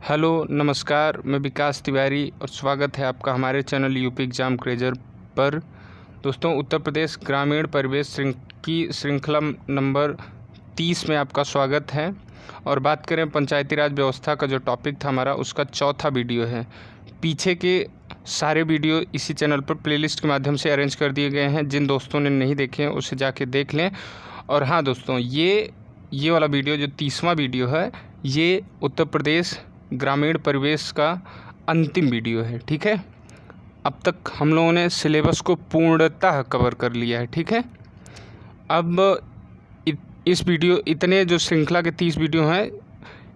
Hello नमस्कार, मैं विकास तिवारी और स्वागत है आपका हमारे चैनल यूपी एग्ज़ाम क्रेजर पर। दोस्तों, उत्तर प्रदेश ग्रामीण परिवेश की श्रृंखला नंबर 30 में आपका स्वागत है। और बात करें पंचायती राज व्यवस्था का जो टॉपिक था हमारा, उसका चौथा वीडियो है। पीछे के सारे वीडियो इसी चैनल पर प्लेलिस्ट के माध्यम से अरेंज कर दिए गए हैं। जिन दोस्तों ने नहीं देखे हैं उसे जाके देख लें। और हाँ दोस्तों, ये वाला वीडियो जो 30वां वीडियो है, ये उत्तर प्रदेश ग्रामीण परिवेश का अंतिम वीडियो है। ठीक है, अब तक हम लोगों ने सिलेबस को पूर्णतः कवर कर लिया है। ठीक है, अब इस वीडियो इतने जो श्रृंखला के 30 वीडियो हैं,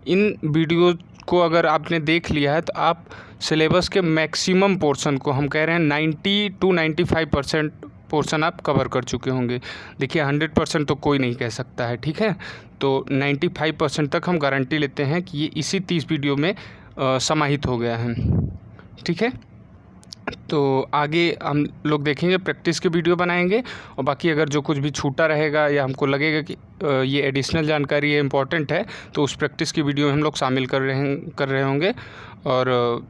इन वीडियो को अगर आपने देख लिया है तो आप सिलेबस के मैक्सिमम पोर्शन को, हम कह रहे हैं 90 to 95% पोर्शन आप कवर कर चुके होंगे। देखिए 100% तो कोई नहीं कह सकता है। ठीक है, तो 95% तक हम गारंटी लेते हैं कि ये इसी 30 वीडियो में समाहित हो गया है। ठीक है, तो आगे हम लोग देखेंगे, प्रैक्टिस के वीडियो बनाएंगे और बाकी अगर जो कुछ भी छूटा रहेगा या हमको लगेगा कि ये एडिशनल जानकारी है, इम्पॉर्टेंट है, तो उस प्रैक्टिस की वीडियो में हम लोग शामिल कर रहे होंगे। और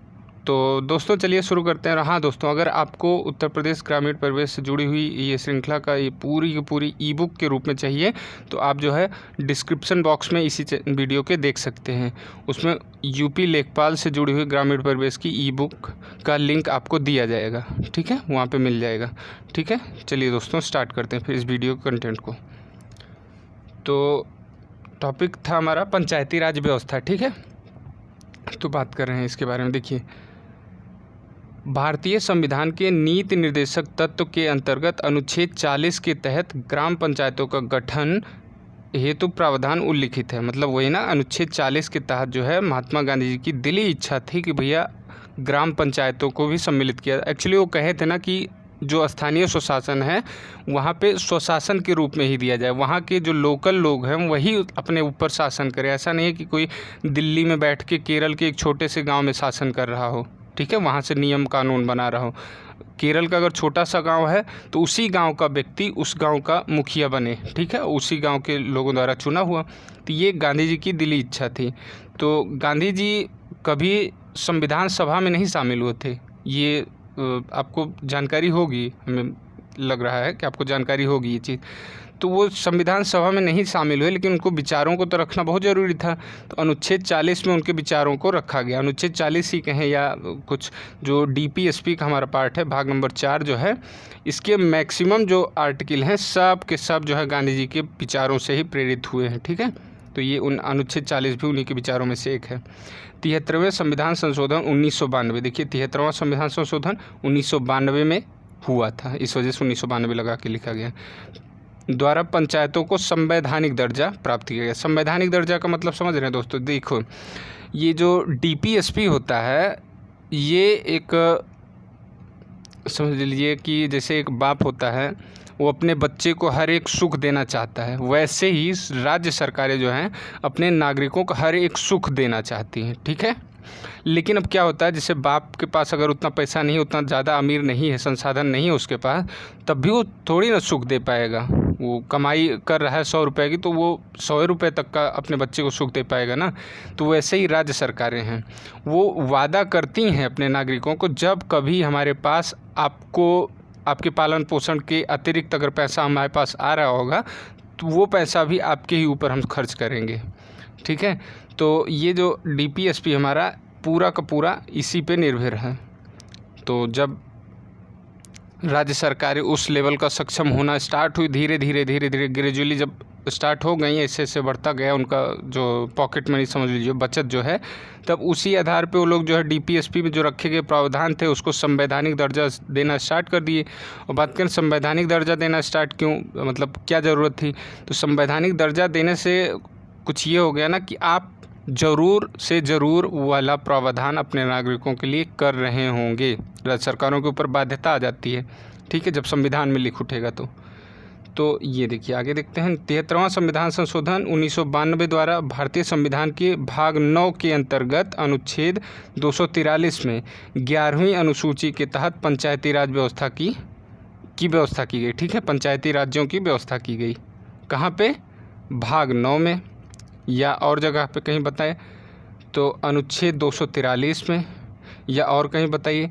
तो दोस्तों चलिए शुरू करते हैं। हाँ दोस्तों, अगर आपको उत्तर प्रदेश ग्रामीण परिवेश से जुड़ी हुई ये श्रृंखला का ये पूरी की पूरी ई बुक के रूप में चाहिए तो आप जो है डिस्क्रिप्शन बॉक्स में इसी वीडियो के देख सकते हैं। उसमें यूपी लेखपाल से जुड़ी हुई ग्रामीण परिवेश की ई बुक का लिंक आपको दिया जाएगा। ठीक है, वहाँ पे मिल जाएगा। ठीक है, चलिए दोस्तों स्टार्ट करते हैं फिर इस वीडियो कंटेंट को। तो टॉपिक था हमारा पंचायती राज व्यवस्था। ठीक है, तो बात कर रहे हैं इसके बारे में। देखिए, भारतीय संविधान के नीति निर्देशक तत्व के अंतर्गत अनुच्छेद 40 के तहत ग्राम पंचायतों का गठन हेतु प्रावधान उल्लिखित है। मतलब वही ना, अनुच्छेद 40 के तहत जो है महात्मा गांधी जी की दिली इच्छा थी कि भैया ग्राम पंचायतों को भी सम्मिलित किया। एक्चुअली वो कहे थे ना कि जो स्थानीय स्वशासन है वहाँ पे स्वशासन के रूप में ही दिया जाए, वहाँ के जो लोकल लोग हैं वही अपने ऊपर शासन करें। ऐसा नहीं है कि कोई दिल्ली में बैठ के केरल के एक छोटे से गांव में शासन कर रहा हो। ठीक है, वहाँ से नियम कानून बना रहा हो। केरल का अगर छोटा सा गांव है तो उसी गांव का व्यक्ति उस गांव का मुखिया बने। ठीक है, उसी गांव के लोगों द्वारा चुना हुआ। तो ये गांधी जी की दिली इच्छा थी। तो गांधी जी कभी संविधान सभा में नहीं शामिल हुए थे। ये आपको जानकारी होगी, हमें लग रहा है कि आपको जानकारी होगी ये चीज़। तो वो संविधान सभा में नहीं शामिल हुए, लेकिन उनको विचारों को तो रखना बहुत ज़रूरी था। तो अनुच्छेद 40 में उनके विचारों को रखा गया। अनुच्छेद 40 ही कहें या कुछ जो DPSP का हमारा पार्ट है, भाग नंबर 4 जो है, इसके मैक्सिमम जो आर्टिकल हैं सब के सब जो है गांधी जी के विचारों से ही प्रेरित हुए हैं। ठीक है, तो ये अनुच्छेद 40 भी उन्हीं के विचारों में से एक है। 73वें संविधान संशोधन 1992। देखिए 73वां संविधान संशोधन 1992 में हुआ था, इस वजह से 1992 लगा के लिखा गया। द्वारा पंचायतों को संवैधानिक दर्जा प्राप्त किया गया। संवैधानिक दर्जा का मतलब समझ रहे हैं दोस्तों? देखो, ये जो DPSP होता है, ये एक समझ लीजिए कि जैसे एक बाप होता है, वो अपने बच्चे को हर एक सुख देना चाहता है, वैसे ही राज्य सरकारें जो हैं अपने नागरिकों को हर एक सुख देना चाहती हैं। ठीक है, लेकिन अब क्या होता है, जैसे बाप के पास अगर उतना पैसा नहीं, उतना ज़्यादा अमीर नहीं है, संसाधन नहीं है उसके पास, तब भी वो थोड़ी ना सुख दे पाएगा। वो कमाई कर रहा है 100 रुपये की, तो वो 100 रुपये तक का अपने बच्चे को सुख दे पाएगा ना। तो वैसे ही राज्य सरकारें हैं, वो वादा करती हैं अपने नागरिकों को, जब कभी हमारे पास आपके पालन पोषण के अतिरिक्त अगर पैसा हमारे पास आ रहा होगा तो वो पैसा भी आपके ही ऊपर हम खर्च करेंगे। ठीक है, तो ये जो DPSP हमारा पूरा का पूरा इसी पे निर्भर है। तो जब राज्य सरकारें उस लेवल का सक्षम होना स्टार्ट हुई, धीरे धीरे ग्रेजुअली जब स्टार्ट हो गई, ऐसे बढ़ता गया उनका जो पॉकेट मनी समझ लीजिए, बचत जो है, तब उसी आधार पे वो लोग जो है DPSP में जो रखे गए प्रावधान थे उसको संवैधानिक दर्जा देना स्टार्ट कर दिए। और बात करें संवैधानिक दर्जा देना स्टार्ट क्यों, मतलब क्या ज़रूरत थी, तो संवैधानिक दर्जा देने से कुछ ये हो गया ना कि आप ज़रूर से ज़रूर वाला प्रावधान अपने नागरिकों के लिए कर रहे होंगे। राज्य सरकारों के ऊपर बाध्यता आ जाती है। ठीक है, जब संविधान में लिख उठेगा तो ये देखिए आगे देखते हैं। 73वां संविधान संशोधन 1992 द्वारा भारतीय संविधान के भाग 9 के अंतर्गत अनुच्छेद 243 में 11वीं अनुसूची के तहत पंचायती राज व्यवस्था की व्यवस्था की गई। ठीक है, पंचायती राज्यों की व्यवस्था की गई। कहाँ पे? भाग 9 में, या और जगह पे कहीं बताए तो अनुच्छेद 243 में या और कहीं बताइए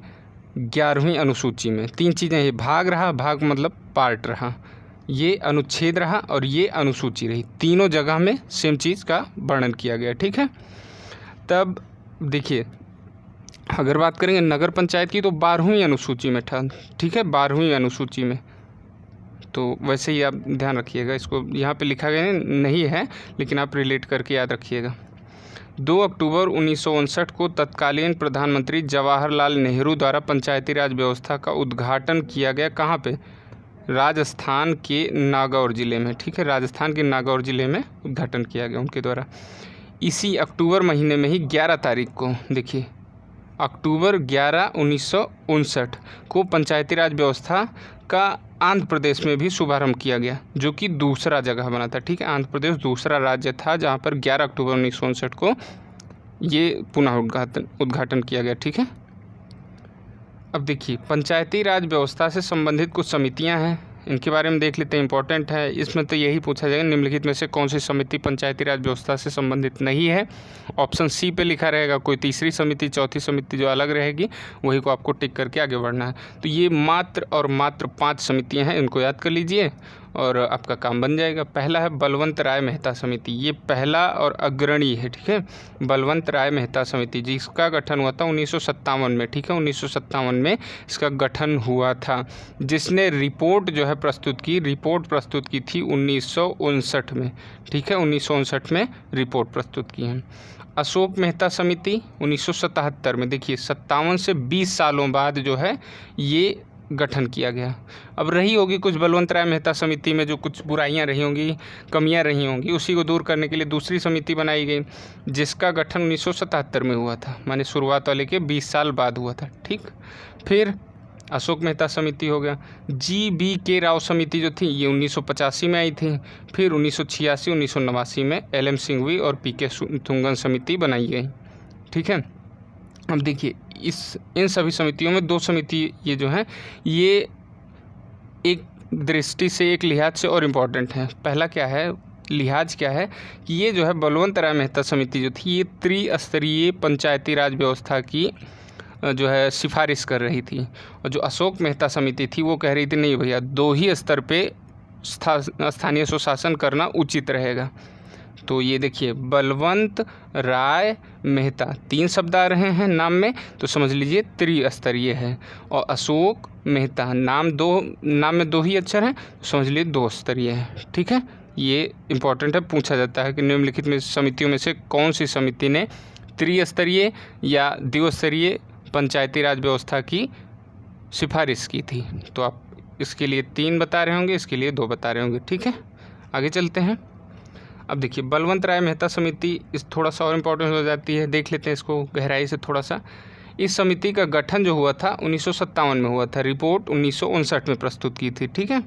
11वीं अनुसूची में। तीन चीज़ें, ये भाग रहा, भाग मतलब पार्ट रहा, ये अनुच्छेद रहा और ये अनुसूची रही। तीनों जगह में सेम चीज़ का वर्णन किया गया। ठीक है, तब देखिए अगर बात करेंगे नगर पंचायत की तो 12वीं अनुसूची में था। ठीक है, 12वीं अनुसूची में, तो वैसे ही आप ध्यान रखिएगा, इसको यहाँ पे लिखा गया नहीं है लेकिन आप रिलेट करके याद रखिएगा। 2 अक्टूबर 1959 को तत्कालीन प्रधानमंत्री जवाहरलाल नेहरू द्वारा पंचायती राज व्यवस्था का उद्घाटन किया गया। कहाँ पे? राजस्थान के नागौर ज़िले में। ठीक है, राजस्थान के नागौर ज़िले में उद्घाटन किया गया उनके द्वारा। इसी अक्टूबर महीने में ही 11 तारीख को, देखिए अक्टूबर 11, 1959 को पंचायती राज व्यवस्था का आंध्र प्रदेश में भी शुभारंभ किया गया, जो कि दूसरा जगह बना था। ठीक है, आंध्र प्रदेश दूसरा राज्य था जहां पर 11 अक्टूबर 1959 को ये पुनः उद्घाटन किया गया। ठीक है, अब देखिए पंचायती राज व्यवस्था से संबंधित कुछ समितियां हैं, इनके बारे में देख लेते हैं, इंपॉर्टेंट है। इसमें तो यही पूछा जाएगा निम्नलिखित में से कौन सी समिति पंचायती राज व्यवस्था से संबंधित नहीं है। ऑप्शन सी पे लिखा रहेगा कोई तीसरी समिति, चौथी समिति जो अलग रहेगी वही को आपको टिक करके आगे बढ़ना है। तो ये मात्र और मात्र 5 समितियां हैं, इनको याद कर लीजिए और आपका काम बन जाएगा। पहला है बलवंत राय मेहता समिति, ये पहला और अग्रणी है। ठीक है, बलवंत राय मेहता समिति जिसका गठन हुआ था 1957 में। ठीक है, 1957 में इसका गठन हुआ था, जिसने रिपोर्ट जो है प्रस्तुत की थी 1959 में। ठीक है, 1959 में रिपोर्ट प्रस्तुत की है। अशोक मेहता समिति 1977 में, देखिए 57 से 20 सालों बाद जो है ये गठन किया गया। अब रही होगी कुछ बलवंत राय मेहता समिति में जो कुछ बुराइयां रही होंगी, कमियां रही होंगी, उसी को दूर करने के लिए दूसरी समिति बनाई गई जिसका गठन 1977 में हुआ था, माने शुरुआत वाले के 20 साल बाद हुआ था। ठीक, फिर अशोक मेहता समिति हो गया। GBK राव समिति जो थी ये 1985 में आई थी। फिर 1986, 1989 में LM सिंघवी और PK थुंगन समिति बनाई गई। ठीक है, अब देखिए इन सभी समितियों में 2 समिति ये जो हैं ये एक दृष्टि से, एक लिहाज से और इम्पॉर्टेंट है। पहला क्या है, लिहाज क्या है कि ये जो है बलवंत राय मेहता समिति जो थी ये त्रिस्तरीय पंचायती राज व्यवस्था की जो है सिफारिश कर रही थी, और जो अशोक मेहता समिति थी वो कह रही थी नहीं भैया 2 ही स्तर पे स्थानीय स्वशासन करना उचित रहेगा। तो ये देखिए बलवंत राय मेहता 3 शब्द आ रहे हैं नाम में, तो समझ लीजिए त्रिस्तरीय है। और अशोक मेहता नाम में 2 ही अक्षर हैं, तो समझ लीजिए 2 स्तरीय है। ठीक है, ये इंपॉर्टेंट है, पूछा जाता है कि निम्नलिखित में समितियों में से कौन सी समिति ने त्रिस्तरीय या द्विस्तरीय पंचायती राज व्यवस्था की सिफारिश की थी। तो आप इसके लिए 3 बता रहे होंगे, इसके लिए 2 बता रहे होंगे। ठीक है, आगे चलते हैं। अब देखिए बलवंत राय मेहता समिति इस थोड़ा सा और इम्पोर्टेंट हो जाती है, देख लेते हैं इसको गहराई से थोड़ा सा। इस समिति का गठन जो हुआ था 1957 में हुआ था, रिपोर्ट 1959 में प्रस्तुत की थी। ठीक है,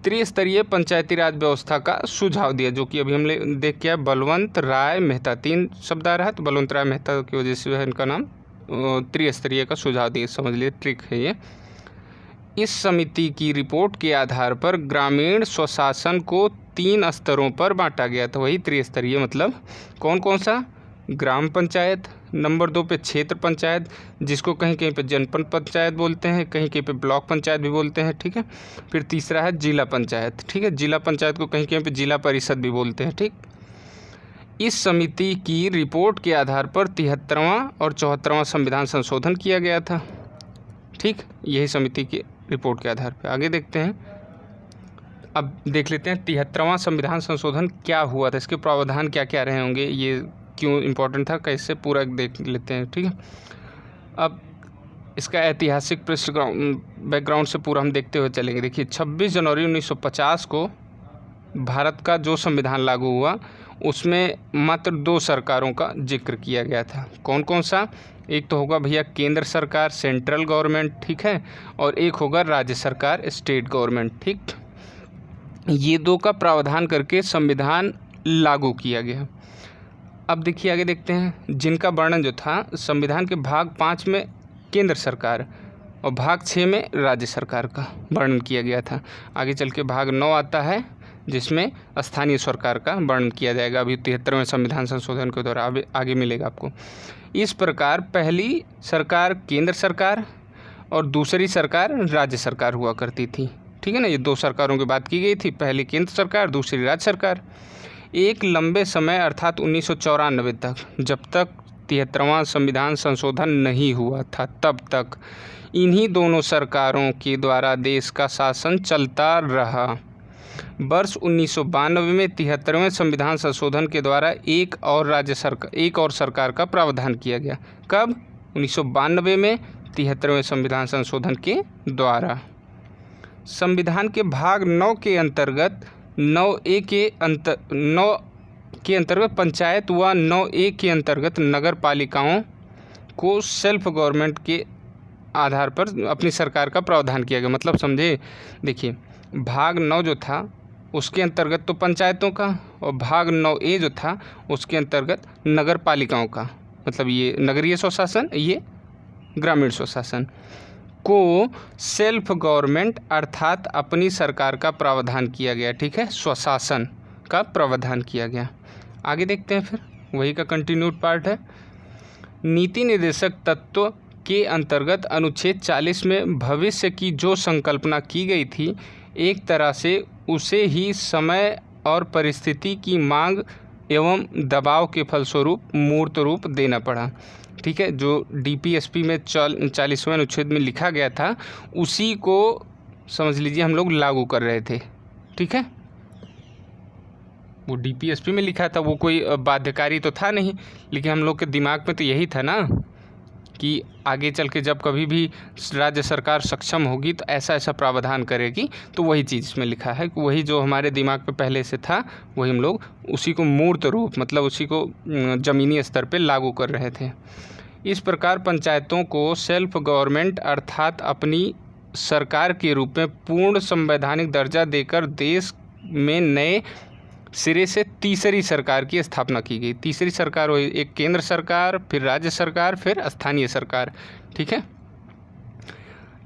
त्रिस्तरीय पंचायती राज व्यवस्था का सुझाव दिया, जो कि अभी हमने देख किया बलवंत राय मेहता 3 शब्द आ रहा है, तो बलवंत राय मेहता की वजह से इनका नाम त्रिस्तरीय का सुझाव दिया, समझ लिए ट्रिक है ये। इस समिति की रिपोर्ट के आधार पर ग्रामीण स्वशासन को 3 स्तरों पर बांटा गया था, वही त्रिस्तरीय, मतलब कौन कौन सा, ग्राम पंचायत, नंबर 2 पे क्षेत्र पंचायत जिसको कहीं कहीं पे जनपद पंचायत बोलते हैं, कहीं कहीं पे ब्लॉक पंचायत भी बोलते हैं। ठीक है, फिर तीसरा है जिला पंचायत। ठीक है, जिला पंचायत को कहीं कहीं पे जिला परिषद भी बोलते हैं। ठीक, इस समिति की रिपोर्ट के आधार पर 73वां और 74वां संविधान संशोधन किया गया था। ठीक, यही समिति की रिपोर्ट के आधार पर। आगे देखते हैं, अब देख लेते हैं 73वां संविधान संशोधन क्या हुआ था, इसके प्रावधान क्या क्या रहे होंगे, ये क्यों इम्पोर्टेंट था, कैसे पूरा देख लेते हैं। ठीक है, अब इसका ऐतिहासिक बैकग्राउंड से पूरा हम देखते हुए चलेंगे। देखिए 26 जनवरी 1950 को भारत का जो संविधान लागू हुआ उसमें मात्र 2 सरकारों का जिक्र किया गया था। कौन कौन सा, एक तो होगा भैया केंद्र सरकार सेंट्रल गवर्नमेंट, ठीक है, और एक होगा राज्य सरकार स्टेट गवर्नमेंट। ठीक, ये 2 का प्रावधान करके संविधान लागू किया गया। अब देखिए आगे देखते हैं, जिनका वर्णन जो था संविधान के भाग 5 में केंद्र सरकार और भाग 6 में राज्य सरकार का वर्णन किया गया था। आगे चल के भाग 9 आता है जिसमें स्थानीय सरकार का वर्णन किया जाएगा। अभी 73वें संविधान संशोधन के द्वारा आगे मिलेगा आपको। इस प्रकार पहली सरकार केंद्र सरकार और दूसरी सरकार राज्य सरकार हुआ करती थी। ठीक है ना, ये 2 सरकारों की बात की गई थी, पहली केंद्र सरकार, दूसरी राज्य सरकार। एक लंबे समय अर्थात 1994 तक, जब तक 73वां संविधान संशोधन नहीं हुआ था, तब तक इन्हीं दोनों सरकारों के द्वारा देश का शासन चलता रहा। वर्ष 1992 में 73वें संविधान संशोधन के द्वारा एक और सरकार का प्रावधान किया गया। कब? 1992 में 73वें संविधान संशोधन के द्वारा। संविधान के भाग 9 के अंतर्गत 9A के अंतर्गत पंचायत व 9A के अंतर्गत नगर पालिकाओं को सेल्फ गवर्नमेंट के आधार पर अपनी सरकार का प्रावधान किया गया। मतलब समझे, देखिए भाग 9 जो था उसके अंतर्गत तो पंचायतों का, और भाग 9A जो था उसके अंतर्गत नगर पालिकाओं का, मतलब ये नगरीय स्वशासन, ये ग्रामीण स्वशासन को सेल्फ गवर्नमेंट अर्थात अपनी सरकार का प्रावधान किया गया। ठीक है, स्वशासन का प्रावधान किया गया। आगे देखते हैं, फिर वही का कंटिन्यूड पार्ट है। नीति निर्देशक तत्व के अंतर्गत अनुच्छेद 40 में भविष्य की जो संकल्पना की गई थी, एक तरह से उसे ही समय और परिस्थिति की मांग एवं दबाव के फलस्वरूप मूर्त रूप देना पड़ा। ठीक है, जो DPSP में 40वें अनुच्छेद में लिखा गया था, उसी को समझ लीजिए हम लोग लागू कर रहे थे। ठीक है, वो DPSP में लिखा था, वो कोई बाध्यकारी तो था नहीं, लेकिन हम लोग के दिमाग में तो यही था ना कि आगे चल के जब कभी भी राज्य सरकार सक्षम होगी तो ऐसा ऐसा प्रावधान करेगी, तो वही चीज़ इसमें लिखा है। वही जो हमारे दिमाग पे पहले से था, वही हम लोग उसी को मूर्त रूप, मतलब उसी को ज़मीनी स्तर पे लागू कर रहे थे। इस प्रकार पंचायतों को सेल्फ गवर्नमेंट अर्थात अपनी सरकार के रूप में पूर्ण संवैधानिक दर्जा देकर देश में नए सिरे से तीसरी सरकार की स्थापना की गई। तीसरी सरकार हुई एक केंद्र सरकार, फिर राज्य सरकार, फिर स्थानीय सरकार। ठीक है,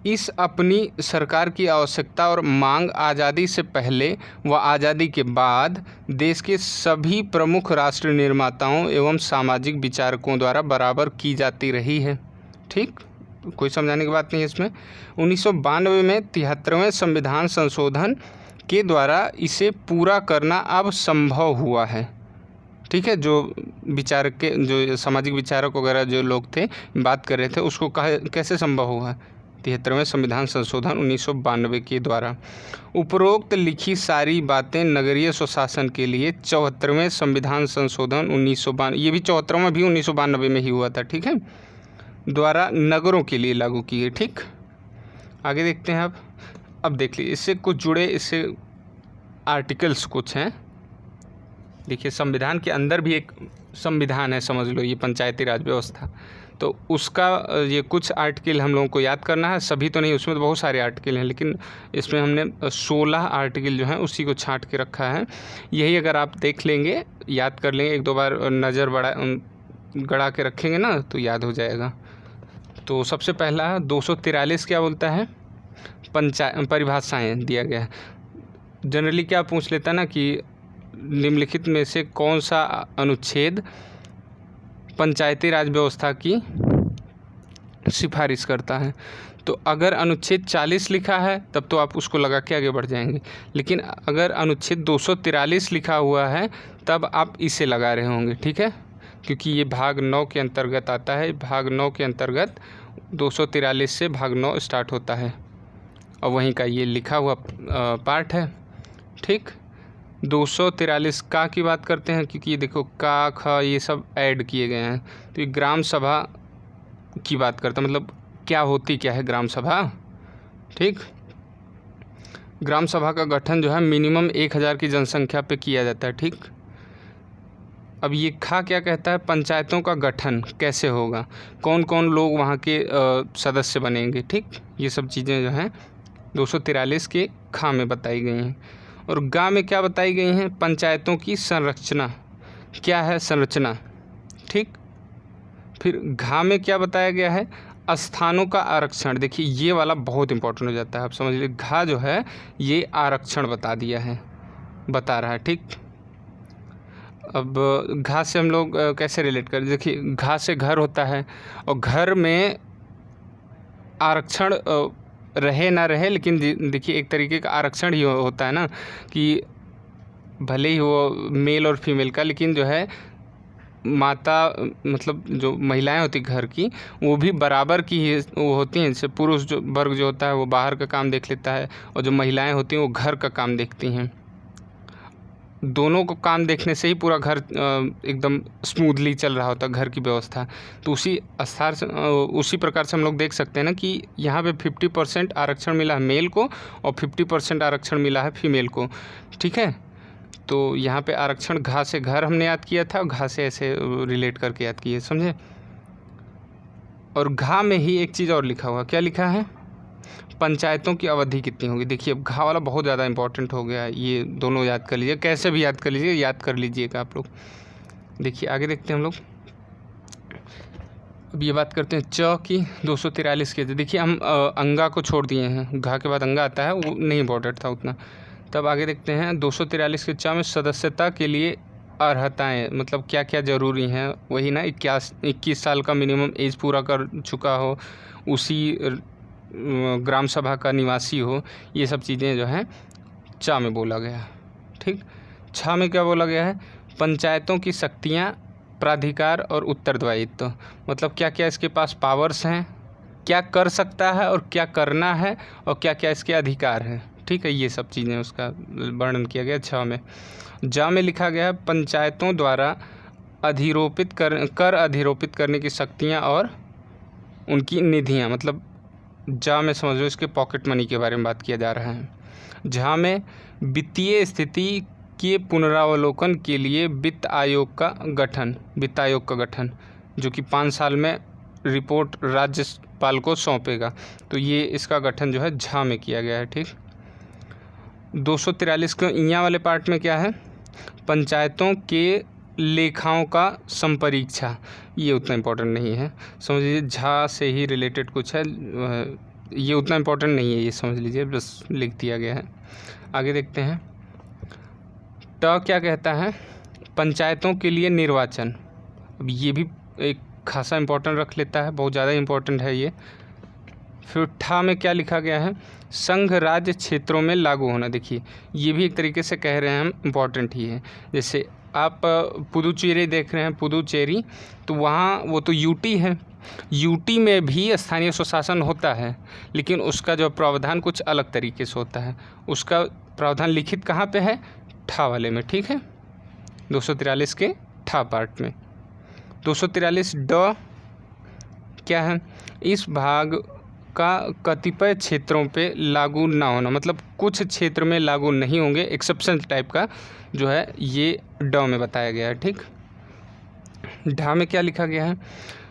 इस अपनी सरकार की आवश्यकता और मांग आज़ादी से पहले व आज़ादी के बाद देश के सभी प्रमुख राष्ट्र निर्माताओं एवं सामाजिक विचारकों द्वारा बराबर की जाती रही है। ठीक, कोई समझाने की बात नहीं है इसमें। 1992 में 73वें संविधान संशोधन के द्वारा इसे पूरा करना अब संभव हुआ है। ठीक है, जो विचारक के, जो सामाजिक विचारक वगैरह जो लोग थे बात कर रहे थे, उसको कैसे संभव हुआ? 73वें संविधान संशोधन 1992 के द्वारा। उपरोक्त लिखी सारी बातें नगरीय स्वशासन के लिए 74वें संविधान संशोधन 1992, ये भी 74वां भी 1992 में ही हुआ था। ठीक है, द्वारा नगरों के लिए लागू की है। ठीक, आगे देखते हैं। अब देख लीजिए, इससे कुछ जुड़े इससे आर्टिकल्स कुछ हैं। देखिए, संविधान के अंदर भी एक संविधान है, समझ लो, ये पंचायती राज व्यवस्था, तो उसका ये कुछ आर्टिकल हम लोगों को याद करना है। सभी तो नहीं, उसमें तो बहुत सारे आर्टिकल हैं, लेकिन इसमें हमने 16 आर्टिकल जो हैं उसी को छांट के रखा है। यही अगर आप देख लेंगे, याद कर लेंगे, एक दो बार नज़र गड़ा के रखेंगे ना, तो याद हो जाएगा। तो सबसे पहला 243 क्या बोलता है? परिभाषाएँ दिया गया है। जनरली क्या पूछ लेता ना कि निम्नलिखित में से कौन सा अनुच्छेद पंचायती राज व्यवस्था की सिफारिश करता है? तो अगर अनुच्छेद 40 लिखा है तब तो आप उसको लगा के आगे बढ़ जाएंगे, लेकिन अगर अनुच्छेद 243 लिखा हुआ है तब आप इसे लगा रहे होंगे। ठीक है, क्योंकि ये भाग 9 के अंतर्गत आता है। भाग 9 के अंतर्गत 243 से भाग 9 स्टार्ट होता है और वहीं का ये लिखा हुआ पार्ट है। ठीक, 243 का की बात करते हैं, क्योंकि ये देखो का, ख, ये सब ऐड किए गए हैं। तो ये ग्राम सभा की बात करता है, मतलब क्या होती क्या है ग्राम सभा। ठीक, ग्राम सभा का गठन जो है मिनिमम 1000 की जनसंख्या पे किया जाता है। ठीक, अब ये खा क्या कहता है? पंचायतों का गठन कैसे होगा, कौन कौन लोग वहाँ के सदस्य बनेंगे। ठीक, ये सब चीज़ें जो हैं 243 के खा में बताई गई हैं। और गा में क्या बताई गई हैं? पंचायतों की संरचना क्या है, संरचना। ठीक, फिर घा में क्या बताया गया है? स्थानों का आरक्षण। देखिए, ये वाला बहुत इंपॉर्टेंट हो जाता है, आप समझ लीजिए। घा जो है ये आरक्षण बता दिया है, बता रहा है। ठीक, अब घा से हम लोग कैसे रिलेट करें? देखिए, घा से घर होता है और घर में आरक्षण रहे ना रहे, लेकिन देखिए एक तरीके का आरक्षण ही होता है ना, कि भले ही वो मेल और फीमेल का, लेकिन जो है माता मतलब जो महिलाएं होती घर की, वो भी बराबर की ही वो होती हैं। जैसे पुरुष जो वर्ग जो होता है वो बाहर का काम देख लेता है, और जो महिलाएं होती हैं वो घर का काम देखती हैं। दोनों को काम देखने से ही पूरा घर एकदम स्मूथली चल रहा होता है, घर की व्यवस्था। तो उसी प्रकार से हम लोग देख सकते हैं ना कि यहाँ पे 50% आरक्षण मिला है मेल को और 50% आरक्षण मिला है फीमेल को। ठीक है, तो यहाँ पे आरक्षण घा से घर हमने याद किया था, घा से ऐसे रिलेट करके याद किए, समझे। और घा में ही एक चीज़ और लिखा हुआ, क्या लिखा है? पंचायतों की अवधि कितनी होगी। देखिए अब घा वाला बहुत ज़्यादा इंपॉर्टेंट हो गया है, ये दोनों याद कर लीजिए, कैसे भी याद कर लीजिए, याद कर लीजिएगा आप लोग। देखिए आगे देखते हैं हम लोग। अब ये बात करते हैं च की 243 के। देखिए हम अंगा को छोड़ दिए हैं, घा के बाद अंगा आता है, वो नहीं इम्पोर्टेंट था उतना। तब आगे देखते हैं 243 के च में सदस्यता के लिए अर्हताएँ, मतलब क्या क्या ज़रूरी हैं। वही ना, 21 साल का मिनिमम एज पूरा कर चुका हो, उसी ग्राम सभा का निवासी हो, ये सब चीज़ें जो हैं चा में बोला गया है। ठीक, छा में क्या बोला गया है? पंचायतों की शक्तियाँ, प्राधिकार और उत्तरदायित्व, मतलब क्या क्या इसके पास पावर्स हैं, क्या कर सकता है और क्या करना है, और क्या क्या इसके अधिकार हैं। ठीक है, ये सब चीज़ें उसका वर्णन किया गया छा में। जा में लिखा गया है पंचायतों द्वारा कर अधिरोपित करने की शक्तियाँ और उनकी निधियाँ, मतलब जा में समझ लो इसके पॉकेट मनी के बारे में बात किया जा रहा है। झा में वित्तीय स्थिति के पुनरावलोकन के लिए वित्त आयोग का गठन, जो कि 5 साल में रिपोर्ट राज्यपाल को सौंपेगा। तो ये इसका गठन जो है झा में किया गया है। ठीक, 243 के इयां वाले पार्ट में क्या है? पंचायतों के लेखाओं का संपरीक्षा, ये उतना इम्पोर्टेंट नहीं है, समझ लीजिए झा से ही रिलेटेड कुछ है, ये उतना इम्पोर्टेंट नहीं है, ये समझ लीजिए, बस लिख दिया गया है। आगे देखते हैं ट क्या कहता है? पंचायतों के लिए निर्वाचन। अब ये भी एक खासा इम्पोर्टेंट रख लेता है, बहुत ज़्यादा इम्पोर्टेंट है ये। फिर ठा में क्या लिखा गया है? संघ राज्य क्षेत्रों में लागू होना। देखिए ये भी एक तरीके से कह रहे हैं हम, इम्पोर्टेंट ही है। जैसे आप पुदुचेरी देख रहे हैं, पुदुचेरी, तो वहाँ वो तो यूटी है, यूटी में भी स्थानीय स्वशासन होता है, लेकिन उसका जो प्रावधान कुछ अलग तरीके से होता है। उसका प्रावधान लिखित कहाँ पे है? ठा वाले में। ठीक है, 243 के ठा पार्ट में। 243 ड क्या है? इस भाग का कतिपय क्षेत्रों पे लागू ना होना, मतलब कुछ क्षेत्र में लागू नहीं होंगे, एक्सेप्शन टाइप का जो है ये ड में बताया गया है। ठीक, ढा में क्या लिखा गया है?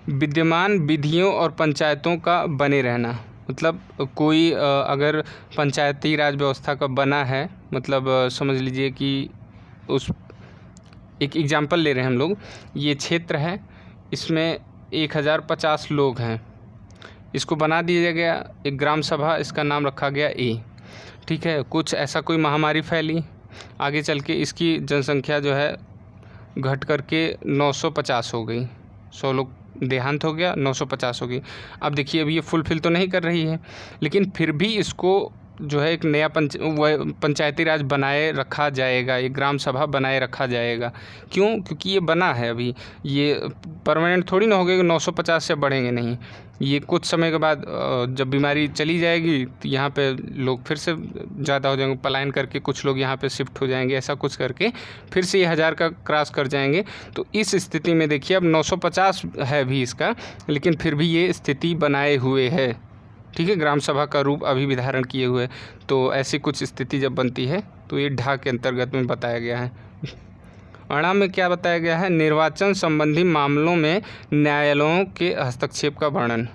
विद्यमान विधियों और पंचायतों का बने रहना, मतलब कोई अगर पंचायती राज व्यवस्था का बना है, मतलब समझ लीजिए कि उस एक एग्जाम्पल ले रहे हैं हम लोग, ये क्षेत्र है, इसमें 1050 लोग हैं, इसको बना दिया गया एक ग्राम सभा, इसका नाम रखा गया ए। ठीक है, कुछ ऐसा कोई महामारी फैली, आगे चल के इसकी जनसंख्या जो है घट करके 950 हो गई, 100 लोग देहांत हो गया, 950 हो गई। अब देखिए अब ये फुलफिल तो नहीं कर रही है, लेकिन फिर भी इसको जो है एक नया पंचायती राज बनाए रखा जाएगा, एक ग्राम सभा बनाए रखा जाएगा। क्यों? क्योंकि ये बना है अभी, ये परमानेंट थोड़ी ना हो गया, 950 से बढ़ेंगे नहीं। ये कुछ समय के बाद जब बीमारी चली जाएगी तो यहाँ पे लोग फिर से ज़्यादा हो जाएंगे, पलायन करके कुछ लोग यहाँ पे शिफ्ट हो जाएंगे, ऐसा कुछ करके फिर से ये 1000 का क्रॉस कर जाएंगे। तो इस स्थिति में देखिए अब 950 है भी इसका, लेकिन फिर भी ये स्थिति बनाए हुए है। ठीक है, ग्राम सभा का रूप अभी भी धारण किए हुए। तो ऐसी कुछ स्थिति जब बनती है तो ये ढा के अंतर्गत में बताया गया है। अणा में क्या बताया गया है? निर्वाचन संबंधी मामलों में न्यायालयों के हस्तक्षेप का वर्णन।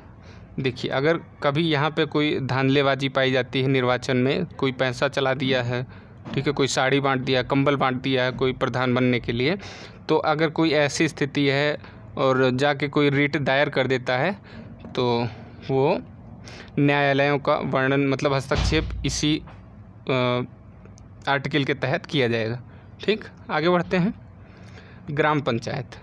देखिए अगर कभी यहाँ पे कोई धांधलेबाजी पाई जाती है निर्वाचन में, कोई पैसा चला दिया है, ठीक है, कोई साड़ी बांट दिया, कंबल बांट दिया है कोई प्रधान बनने के लिए, तो अगर कोई ऐसी स्थिति है और जाके कोई रिट दायर कर देता है तो वो न्यायालयों का वर्णन, मतलब हस्तक्षेप इसी आर्टिकल के तहत किया जाएगा। ठीक, आगे बढ़ते हैं। ग्राम पंचायत,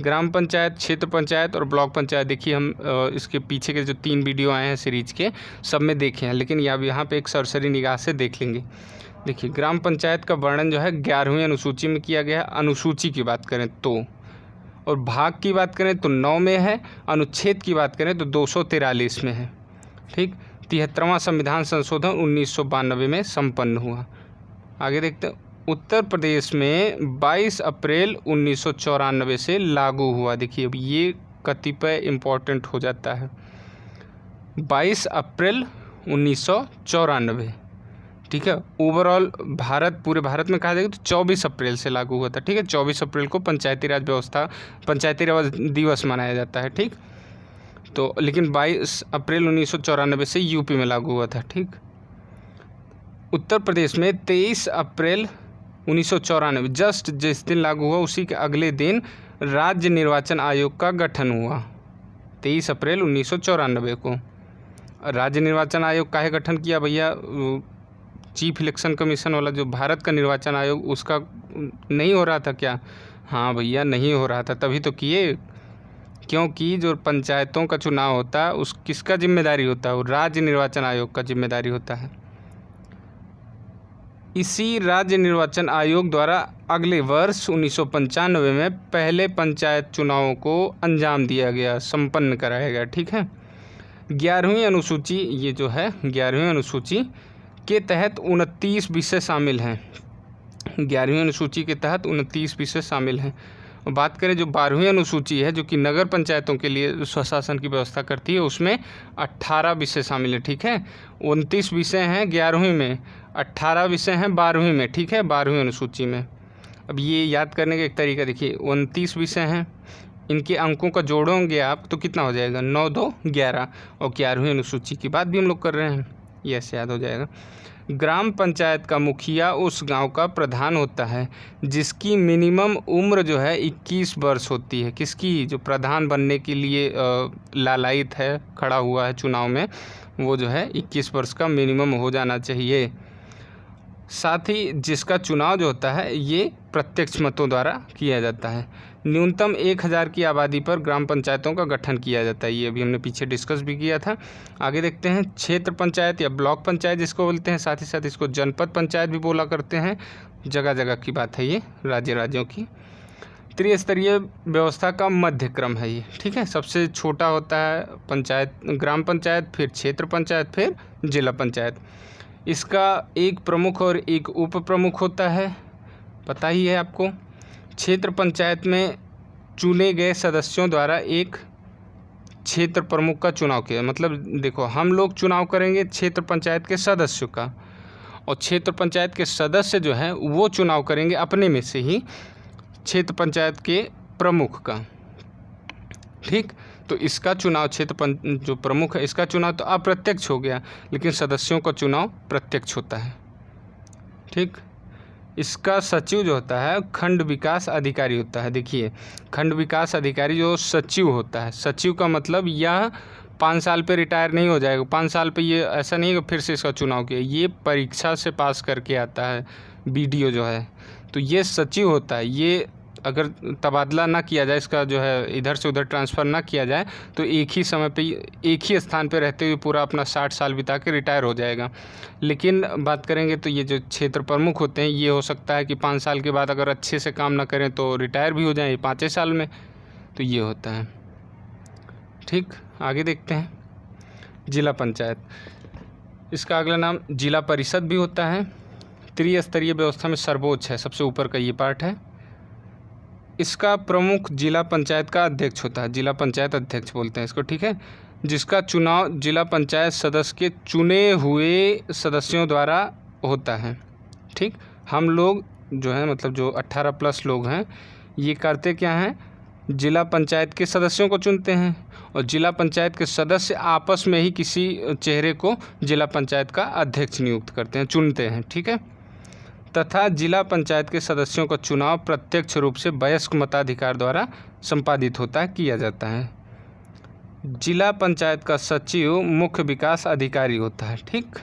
ग्राम पंचायत, क्षेत्र पंचायत और ब्लॉक पंचायत। देखिए हम इसके पीछे के जो 3 वीडियो आए हैं सीरीज के, सब में देखे हैं, लेकिन यहाँ पे एक सरसरी निगाह से देख लेंगे। देखिए ग्राम पंचायत का वर्णन जो है 11वीं अनुसूची में किया गया है। अनुसूची की बात करें तो, और भाग की बात करें तो 9 में है। अनुच्छेद की बात करें तो 243 में है। ठीक, 73वां संविधान संशोधन 1992 में संपन्न हुआ। आगे देखते हैं। उत्तर प्रदेश में 22 अप्रैल 1994 से लागू हुआ। देखिए अब ये कतिपय इम्पोर्टेंट हो जाता है। 22 अप्रैल 1994, ठीक है। ओवरऑल पूरे भारत में कहा जाएगा तो 24 अप्रैल से लागू हुआ था। ठीक है, 24 अप्रैल को पंचायती राज दिवस मनाया जाता है। ठीक, तो लेकिन 22 अप्रैल 1994 से यूपी में लागू हुआ था। ठीक, उत्तर प्रदेश में 23 अप्रैल 1994, जस्ट जिस दिन लागू हुआ उसी के अगले दिन राज्य निर्वाचन आयोग का गठन हुआ। 23 अप्रैल 1994 को राज्य निर्वाचन आयोग का गठन किया भैया। चीफ इलेक्शन कमीशन वाला जो भारत का निर्वाचन आयोग, उसका नहीं हो रहा था क्या? हाँ भैया, नहीं हो रहा था, तभी तो किए, क्योंकि जो पंचायतों का चुनाव होता है उस किसका जिम्मेदारी होता है? वो राज्य निर्वाचन आयोग का जिम्मेदारी होता है। इसी राज्य निर्वाचन आयोग द्वारा अगले वर्ष 1995 में पहले पंचायत चुनावों को अंजाम दिया गया, संपन्न कराया गया। ठीक है, 11वीं अनुसूची, ये जो है 11वीं अनुसूची के तहत 29 विषय शामिल हैं। 11वीं अनुसूची के तहत 29 विषय शामिल हैं। बात करें जो 12वीं अनुसूची है, जो कि नगर पंचायतों के लिए स्वशासन की व्यवस्था करती है, उसमें 18 विषय शामिल है। ठीक है, 29 विषय हैं 11वीं में, 18 विषय हैं 12वीं में। ठीक है, 12वीं अनुसूची में। अब ये याद करने का एक तरीका देखिए, 29 विषय हैं, इनके अंकों का जोड़ोगे आप तो कितना हो जाएगा? 9 2 11, और 11वीं अनुसूची की बात भी हम लोग कर रहे हैं, ये ऐसे याद हो जाएगा। ग्राम पंचायत का मुखिया उस गांव का प्रधान होता है जिसकी मिनिमम उम्र जो है 21 वर्ष होती है। किसकी? जो प्रधान बनने के लिए लालायित है, खड़ा हुआ है चुनाव में, वो जो है 21 वर्ष का मिनिमम हो जाना चाहिए। साथ ही जिसका चुनाव जो होता है ये प्रत्यक्ष मतों द्वारा किया जाता है। न्यूनतम 1000 की आबादी पर ग्राम पंचायतों का गठन किया जाता है। ये अभी हमने पीछे डिस्कस भी किया था। आगे देखते हैं। क्षेत्र पंचायत या ब्लॉक पंचायत जिसको बोलते हैं, साथ ही साथ इसको जनपद पंचायत भी बोला करते हैं। जगह जगह की बात है, ये राज्यों की। त्रिस्तरीय व्यवस्था का मध्य क्रम है ये। ठीक है, सबसे छोटा होता है पंचायत, ग्राम पंचायत, फिर क्षेत्र पंचायत, फिर जिला पंचायत। इसका एक प्रमुख और एक उप प्रमुख होता है, पता ही है आपको। क्षेत्र पंचायत में चुने गए सदस्यों द्वारा एक क्षेत्र प्रमुख का चुनाव किया। मतलब देखो, हम लोग चुनाव करेंगे क्षेत्र पंचायत के सदस्यों का, और क्षेत्र पंचायत के सदस्य जो हैं वो चुनाव करेंगे अपने में से ही क्षेत्र पंचायत के प्रमुख का। ठीक, तो इसका चुनाव जो प्रमुख है, इसका चुनाव तो अप्रत्यक्ष हो गया, लेकिन सदस्यों का चुनाव प्रत्यक्ष होता है। ठीक, इसका सचिव जो होता है खंड विकास अधिकारी होता है। देखिए, खंड विकास अधिकारी जो सचिव होता है, सचिव का मतलब यह 5 साल पे रिटायर नहीं हो जाएगा। 5 साल पे ये ऐसा नहीं है कि फिर से इसका चुनाव किया, ये परीक्षा से पास करके आता है BDO जो है, तो ये सचिव होता है। ये अगर तबादला ना किया जाए, इसका जो है इधर से उधर ट्रांसफ़र ना किया जाए, तो एक ही समय पे एक ही स्थान पे रहते हुए पूरा अपना 60 साल बिता के रिटायर हो जाएगा। लेकिन बात करेंगे तो ये जो क्षेत्र प्रमुख होते हैं, ये हो सकता है कि 5 साल के बाद अगर अच्छे से काम ना करें तो रिटायर भी हो जाएं 5 साल में, तो ये होता है। ठीक, आगे देखते हैं। जिला पंचायत, इसका अगला नाम जिला परिषद भी होता है। त्रिस्तरीय व्यवस्था में सर्वोच्च है, सबसे ऊपर का ये पार्ट है। इसका प्रमुख जिला पंचायत का अध्यक्ष होता है, जिला पंचायत अध्यक्ष बोलते हैं इसको। ठीक है, जिसका चुनाव जिला पंचायत सदस्य के चुने हुए सदस्यों द्वारा होता है। ठीक, हम लोग जो है, मतलब जो 18+ लोग हैं, ये करते क्या हैं, जिला पंचायत के सदस्यों को चुनते हैं, और जिला पंचायत के सदस्य आपस में ही किसी चेहरे को जिला पंचायत का अध्यक्ष नियुक्त करते हैं, चुनते हैं। ठीक है, तथा जिला पंचायत के सदस्यों का चुनाव प्रत्यक्ष रूप से वयस्क मताधिकार द्वारा संपादित होता है, किया जाता है। जिला पंचायत का सचिव मुख्य विकास अधिकारी होता है। ठीक,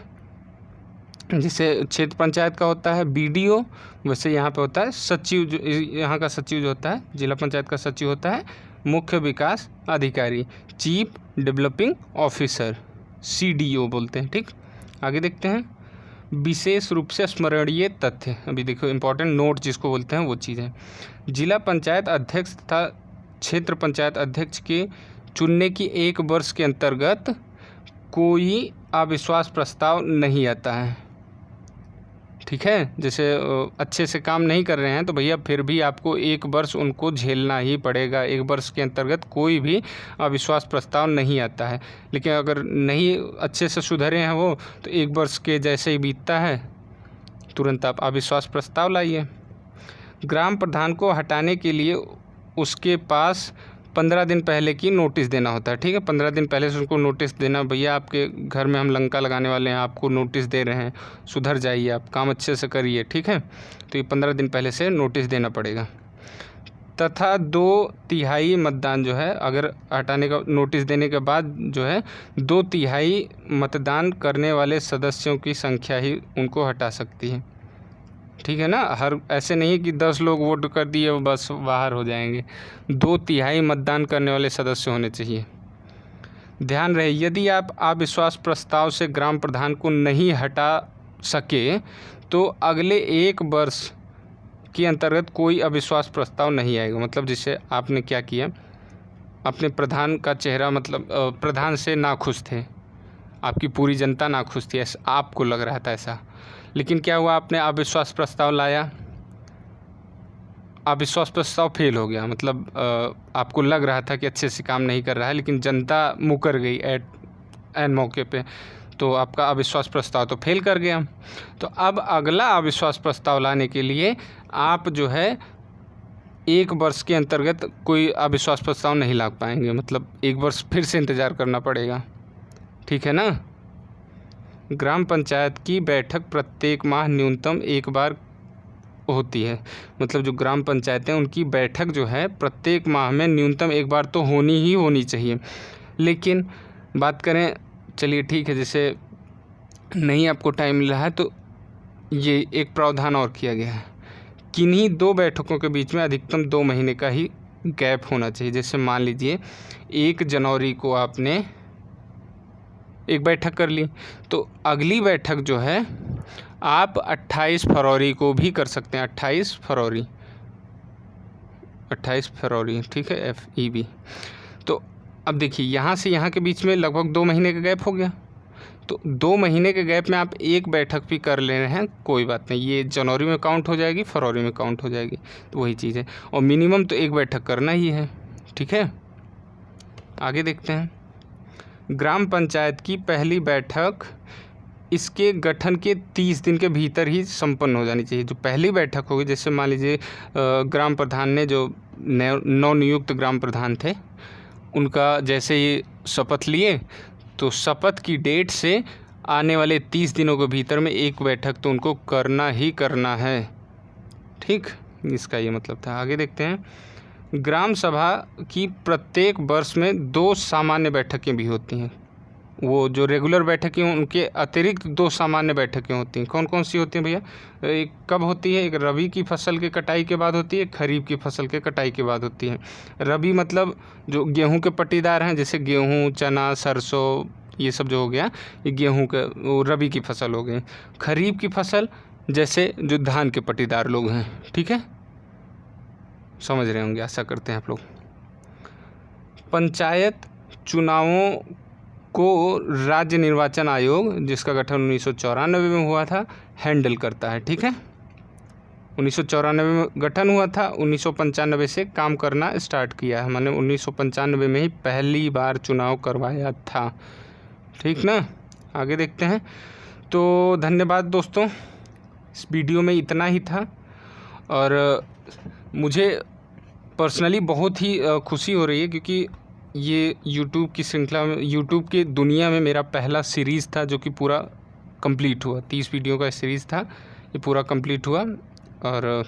जैसे क्षेत्र पंचायत का होता है BDO, वैसे यहाँ पे होता है सचिव, जो यहाँ का सचिव जो होता है, जिला पंचायत का सचिव होता है मुख्य विकास अधिकारी, चीफ डेवलपिंग ऑफिसर, CDO बोलते हैं। ठीक, आगे देखते हैं। विशेष रूप से स्मरणीय तथ्य, अभी देखो इंपॉर्टेंट नोट जिसको बोलते हैं वो चीज़ है। जिला पंचायत अध्यक्ष तथा क्षेत्र पंचायत अध्यक्ष के चुनने की 1 वर्ष के अंतर्गत कोई अविश्वास प्रस्ताव नहीं आता है। ठीक है, जैसे अच्छे से काम नहीं कर रहे हैं तो भैया फिर भी आपको 1 वर्ष उनको झेलना ही पड़ेगा। 1 वर्ष के अंतर्गत कोई भी अविश्वास प्रस्ताव नहीं आता है। लेकिन अगर नहीं अच्छे से सुधरे हैं वो, तो 1 वर्ष के जैसे ही बीतता है तुरंत आप अविश्वास प्रस्ताव लाइए। ग्राम प्रधान को हटाने के लिए उसके पास 15 दिन पहले की नोटिस देना होता है। ठीक है, 15 दिन पहले से उनको नोटिस देना, भैया आपके घर में हम लंका लगाने वाले हैं, आपको नोटिस दे रहे हैं, सुधर जाइए, आप काम अच्छे से करिए। ठीक है, तो ये 15 दिन पहले से नोटिस देना पड़ेगा। तथा 2/3 मतदान जो है, अगर हटाने का नोटिस देने के बाद जो है 2/3 मतदान करने वाले सदस्यों की संख्या ही उनको हटा सकती है। ठीक है ना, हर ऐसे नहीं कि 10 लोग वोट कर दिए बस बाहर हो जाएंगे। 2/3 मतदान करने वाले सदस्य होने चाहिए। ध्यान रहे, यदि आप अविश्वास प्रस्ताव से ग्राम प्रधान को नहीं हटा सके तो अगले 1 वर्ष के अंतर्गत कोई अविश्वास प्रस्ताव नहीं आएगा। मतलब जैसे आपने क्या किया, अपने प्रधान का चेहरा, मतलब प्रधान से नाखुश थे, आपकी पूरी जनता नाखुश थी, ऐसा आपको लग रहा था ऐसा, लेकिन क्या हुआ, आपने अविश्वास प्रस्ताव लाया, अविश्वास प्रस्ताव फेल हो गया। मतलब आपको लग रहा था कि अच्छे से काम नहीं कर रहा है, लेकिन जनता मुकर गई एन मौके पे, तो आपका अविश्वास प्रस्ताव तो फेल कर गया। तो अब अगला अविश्वास प्रस्ताव लाने के लिए आप जो है 1 वर्ष के अंतर्गत कोई अविश्वास प्रस्ताव नहीं ला पाएंगे। मतलब 1 वर्ष फिर से इंतज़ार करना पड़ेगा। ठीक है ना। ग्राम पंचायत की बैठक प्रत्येक माह न्यूनतम 1 बार होती है। मतलब जो ग्राम पंचायतें उनकी बैठक जो है प्रत्येक माह में न्यूनतम 1 बार तो होनी ही होनी चाहिए। लेकिन बात करें, चलिए ठीक है, जैसे नहीं आपको टाइम मिल रहा है तो ये एक प्रावधान और किया गया है, किन्हीं 2 बैठकों के बीच में अधिकतम 2 महीने का ही गैप होना चाहिए। जैसे मान लीजिए 1 जनवरी को आपने एक बैठक कर ली, तो अगली बैठक जो है आप 28 फरवरी को भी कर सकते हैं। 28 फरवरी, ठीक है, FEB। तो अब देखिए यहाँ से यहाँ के बीच में लगभग 2 महीने का गैप हो गया। तो 2 महीने के गैप में आप 1 बैठक भी कर ले रहे हैं, कोई बात नहीं, ये जनवरी में काउंट हो जाएगी, फरवरी में काउंट हो जाएगी, तो वही चीज़ है। और मिनिमम तो 1 बैठक करना ही है। ठीक है, आगे देखते हैं। ग्राम पंचायत की पहली बैठक इसके गठन के 30 दिन के भीतर ही संपन्न हो जानी चाहिए। जो पहली बैठक होगी, जैसे मान लीजिए ग्राम प्रधान ने, जो नवनियुक्त ग्राम प्रधान थे, उनका जैसे ही शपथ लिए, तो शपथ की डेट से आने वाले 30 दिनों के भीतर में 1 बैठक तो उनको करना ही करना है। ठीक, इसका ये मतलब था। आगे देखते हैं। ग्राम सभा की प्रत्येक वर्ष में 2 सामान्य बैठकें भी होती हैं। वो जो रेगुलर बैठकें उनके अतिरिक्त 2 सामान्य बैठकें होती हैं। कौन कौन सी होती हैं भैया? एक कब होती है? एक रबी की फसल के कटाई के बाद होती है, खरीफ की फसल के कटाई के बाद होती है। रबी मतलब जो गेहूं के पट्टीदार हैं, जैसे गेहूं, चना, सरसों, ये सब जो हो गया, ये गेहूं के वो रबी की फसल हो गई। खरीफ की फसल जैसे जो धान के पट्टीदार लोग हैं। ठीक है, समझ रहे होंगे, आशा करते हैं आप लोग। पंचायत चुनावों को राज्य निर्वाचन आयोग, जिसका गठन 1994 में हुआ था, हैंडल करता है। ठीक है, 1994 में गठन हुआ था, 1995 से काम करना स्टार्ट किया है। मैंने 1995 में ही पहली बार चुनाव करवाया था। ठीक ना, आगे देखते हैं। तो धन्यवाद दोस्तों, इस वीडियो में इतना ही था। और मुझे पर्सनली बहुत ही खुशी हो रही है, क्योंकि ये यूट्यूब की श्रृंखला में, यूट्यूब की दुनिया में मेरा पहला सीरीज़ था जो कि पूरा कंप्लीट हुआ। 30 वीडियो का सीरीज़ था, ये पूरा कंप्लीट हुआ। और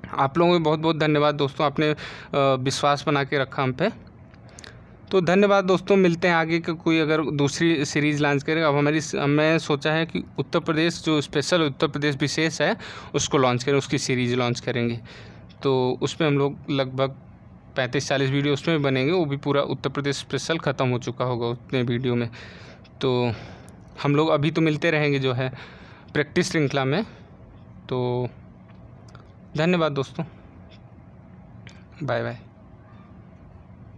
आप लोगों को बहुत बहुत धन्यवाद दोस्तों, आपने विश्वास बना के रखा हम पे। तो धन्यवाद दोस्तों, मिलते हैं आगे का कोई अगर दूसरी सीरीज़ लॉन्च करेगा। अब मैं सोचा है कि उत्तर प्रदेश जो स्पेशल उत्तर प्रदेश विशेष है उसको लॉन्च करें, उसकी सीरीज़ लॉन्च करेंगे। तो उसमें हम लोग लगभग 35-40 वीडियो उसमें भी बनेंगे, वो भी पूरा उत्तर प्रदेश स्पेशल ख़त्म हो चुका होगा उतने वीडियो में। तो हम लोग अभी तो मिलते रहेंगे जो है प्रैक्टिस श्रृंखला में। तो धन्यवाद दोस्तों, बाय बाय।